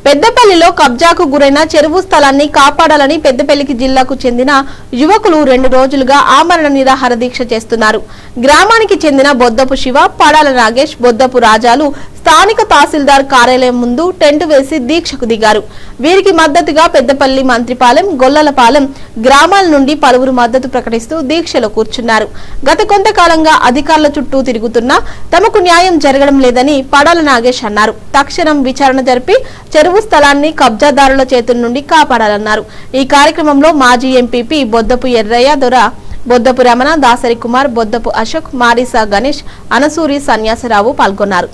పెద్దపల్లిలో కబ్జాకు గురైన చెరువు స్థలాన్ని కాపాడాలని పెద్దపల్లికి జిల్లాకు చెందిన యువకులు 2 రోజులుగా ఆమరణ నిరాహార దీక్ష చేస్తున్నారు. గ్రామానికి చెందిన బొద్దపు శివ, పడాల నాగేష్, బొద్దపు రాజాలు స్థానిక తహసీల్దార్ కార్యాలయం ముందు టెంట్ వేసి దీక్షకు దిగారు. వీరికి మద్దతుగా పెద్దపల్లి, మంత్రిపాలెం, గొల్లలపాలెం గ్రామాల నుండి పలువురు మద్దతు ప్రకటిస్తూ దీక్షలో కూర్చున్నారు. గత కొంతకాలంగా అధికారుల చుట్టూ తిరుగుతున్నా తమకు న్యాయం జరగడం లేదని పడాల నాగేష్ అన్నారు. తక్షణం విచారణ జరిపి చెరువు స్థలాన్ని కబ్జాదారుల చేతుల నుండి కాపాడాలన్నారు. ఈ కార్యక్రమంలో మాజీ ఎంపీపీ బొద్దపు ఎర్రయ్య దొర, బొద్దపు రమణ, దాసరి కుమార్, బొద్దపు అశోక్, మారిసా గణేష్, అనసూరి సన్యాసరావు పాల్గొన్నారు.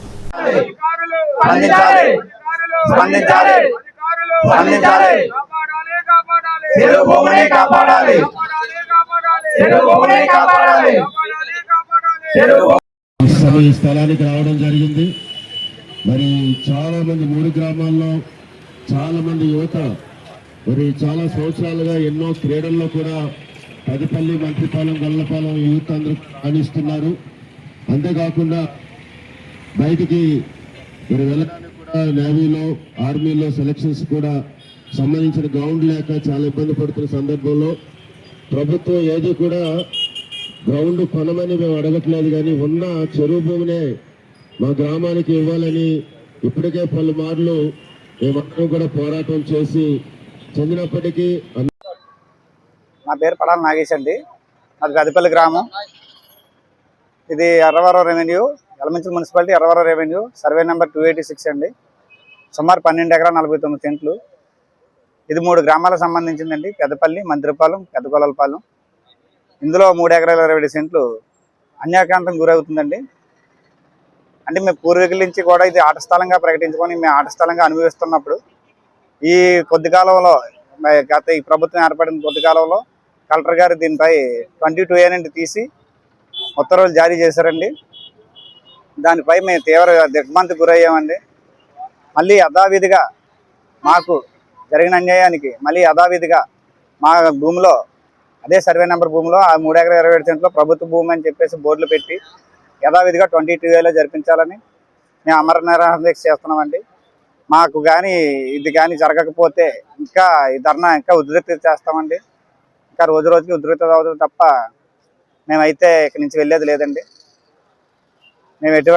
స్థలానికి రావడం జరిగింది. మరి చాలా మంది 3 గ్రామాల్లో చాలా మంది యువత మరి చాలా సంవత్సరాలుగా ఎన్నో క్రీడల్లో కూడా పెద్దపల్లి, మంత్రిపాలెం, గొల్లపాలెం యూత్ అందరూ రాణిస్తున్నారు. అంతేకాకుండా బయటికి మరి వెళ్ళడానికి కూడా నేవీలో, ఆర్మీలో సెలక్షన్స్ కూడా సంబంధించిన గ్రౌండ్ లేక చాలా ఇబ్బంది పడుతున్న సందర్భంలో ప్రభుత్వం ఏది కూడా గ్రౌండ్ కొనమని మేము అడగట్లేదు, కానీ ఉన్న చెరువు భూమినే మా గ్రామానికి ఇవ్వాలని ఇప్పటికే పలుమార్లు మేమందరం కూడా పోరాటం చేసి చెందినప్పటికీ. నా పేరు పడాల నాగేష్ అండి. అది పెద్దపల్లి గ్రామం. ఇది Erravaram revenue, Yalamanchili municipality, Erravaram revenue, survey number 286 అండి. సుమారు 12 ఎకరాల 49 సెంట్లు. ఇది 3 గ్రామాలకు సంబంధించిందండి. పెద్దపల్లి, మంత్రిపాలెం, పెద్దగొల్లపాలెం. ఇందులో 3 ఎకరాల 27 సెంట్లు అన్యాక్రాంతం గురవుతుందండి. అంటే మేము పూర్వీకుల నుంచి కూడా ఇది ఆట స్థలంగా ప్రకటించుకొని మేము ఆట స్థలంగా అనుభవిస్తున్నప్పుడు ఈ కొద్ది కాలంలో ఈ ప్రభుత్వం ఏర్పడిన కొద్ది కాలంలో కలెక్టర్ గారు దీనిపై 22A నుండి తీసి ఉత్తర్వులు జారీ చేశారండి. దానిపై మేము తీవ్ర దిగ్భ్రాంతికి గురయ్యామండి. మళ్ళీ యథావిధిగా మాకు జరిగిన అన్యాయానికి మళ్ళీ యథావిధిగా మా భూమిలో, అదే సర్వే నెంబర్ భూమిలో ఆ 3 ఎకరాల 27 సెంట్లో ప్రభుత్వ భూమి అని చెప్పేసి బోర్డులు పెట్టి యథావిధిగా 22Aలో జరిపించాలని మేము అమరణ నిరాహార దీక్ష చేస్తున్నామండి. మాకు కానీ ఇది కానీ జరగకపోతే ఇంకా ఈ ధర్నా ఇంకా ఉధృతి చేస్తామండి. ఇంకా రోజు రోజుకి ఉధృతి అవుతుంది తప్ప మేమైతే ఇక్కడి నుంచి వెళ్ళేది లేదండి. మేము